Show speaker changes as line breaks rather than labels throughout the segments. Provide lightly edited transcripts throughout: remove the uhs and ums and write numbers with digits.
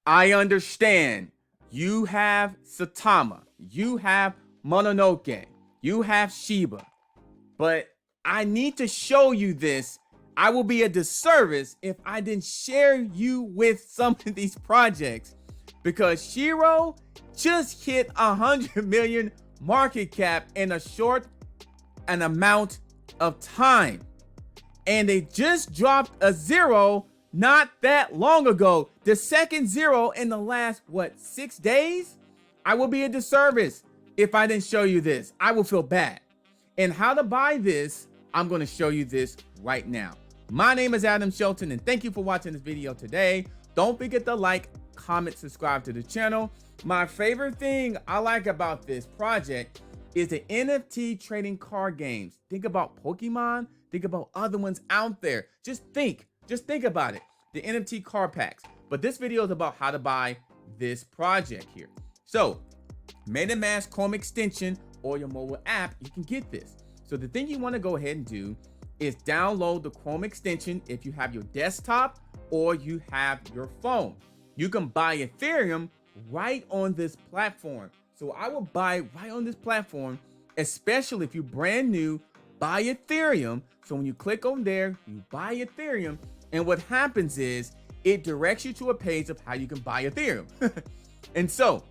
I understand you have Saitama, you have Mononoke, you have Shiba, but I need to show you this. I will be a disservice if I didn't share you with some of these projects, because Shiro just hit 100 million market cap in a short amount of time. And they just dropped a zero not that long ago. The second zero in the last, 6 days? I will be a disservice if I didn't show you this. I will feel bad. And how to buy this, I'm going to show you this right now. My name is Adam Shelton, and thank you for watching this video today. Don't forget to like, comment, subscribe to the channel. My favorite thing I like about this project is the NFT trading card games. Think about Pokemon, think about other ones out there. Just think about it. The NFT card packs. But this video is about how to buy this project here. So, MetaMask Chrome extension or your mobile app, you can get this. So the thing you want to go ahead and do is download the Chrome extension if you have your desktop or you have your phone. You can buy Ethereum right on this platform. So I will buy right on this platform, especially if you're brand new, buy Ethereum. So when you click on there, you buy Ethereum. And what happens is it directs you to a page of how you can buy Ethereum. And so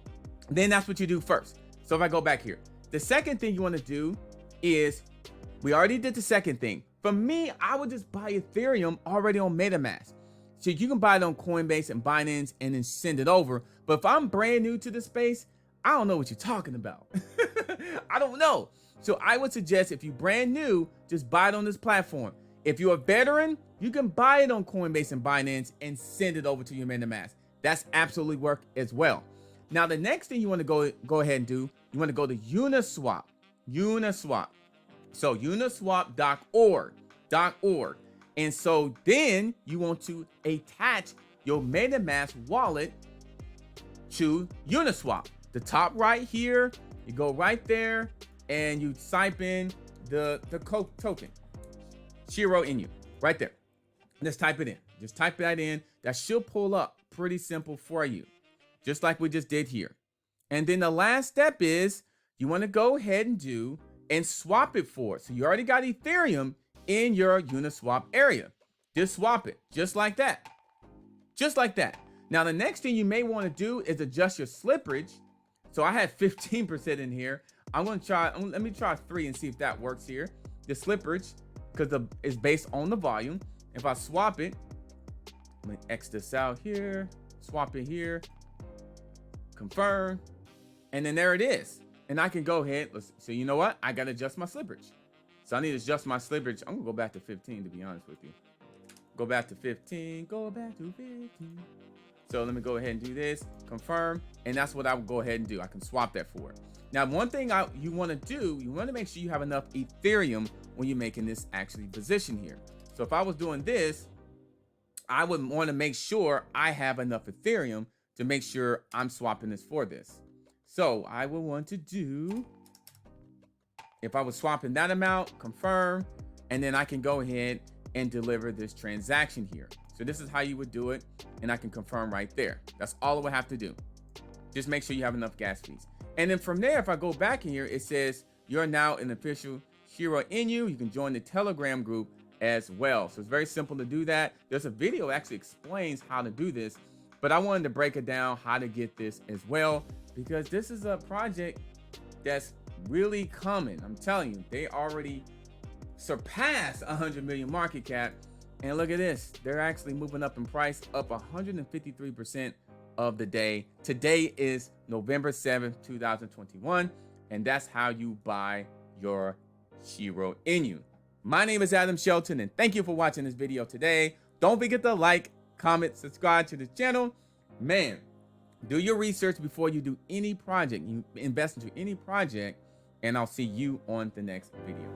then that's what you do first. So if I go back here, the second thing you want to do is, we already did the second thing. For me, I would just buy Ethereum already on MetaMask. So you can buy it on Coinbase and Binance and then send it over. But if I'm brand new to the space, I don't know what you're talking about. I don't know. So I would suggest if you're brand new, just buy it on this platform. If you're a veteran, you can buy it on Coinbase and Binance and send it over to your MetaMask. That's absolutely work as well. Now, the next thing you want to go ahead and do, you want to go to Uniswap. So uniswap.org. And so then you want to attach your MetaMask wallet to Uniswap. The top right here, you go right there and you type in the token, Shiryo-Inu, right there. Just type it in. Just type that in. That should pull up pretty simple for you, just like we just did here. And then the last step is you want to go ahead and swap it for it. So you already got Ethereum in your Uniswap area. Just swap it, just like that. Just like that. Now, the next thing you may want to do is adjust your slippage. So I had 15% in here. I'm going to try, let me try 3 and see if that works here. The slippage, because it's based on the volume. If I swap it, let me X this out here, swap it here, confirm, and then there it is. And I can go ahead, so you know what? I got to adjust my slippage. So I need to adjust my slippage. I'm going to go back to 15, to be honest with you. Go back to 15, go back to 15. So let me go ahead and do this, confirm, and that's what I will go ahead and do. I can swap that for it. Now, one thing you want to do, you want to make sure you have enough Ethereum when you're making this actually position here. So if I was doing this, I would want to make sure I have enough Ethereum to make sure I'm swapping this for this. So I would want to do, if I was swapping that amount, confirm, and then I can go ahead and deliver this transaction here. So this is how you would do it, and I can confirm right there. That's all I would have to do. Just make sure you have enough gas fees. And then from there, if I go back in here, it says you're now an official Shiryo-Inu. You can join the Telegram group as well. So it's very simple to do that. There's a video that actually explains how to do this, but I wanted to break it down how to get this as well, because this is a project that's really coming. I'm telling you, they already surpassed 100 million market cap. And look at this, they're actually moving up in price, up 153% of the day. Today is November 7th, 2021, and that's how you buy your Shiryo-Inu. My name is Adam Shelton, and thank you for watching this video today. Don't forget to like, comment, subscribe to the channel. Man, do your research before you do any project. You invest into any project, and I'll see you on the next video.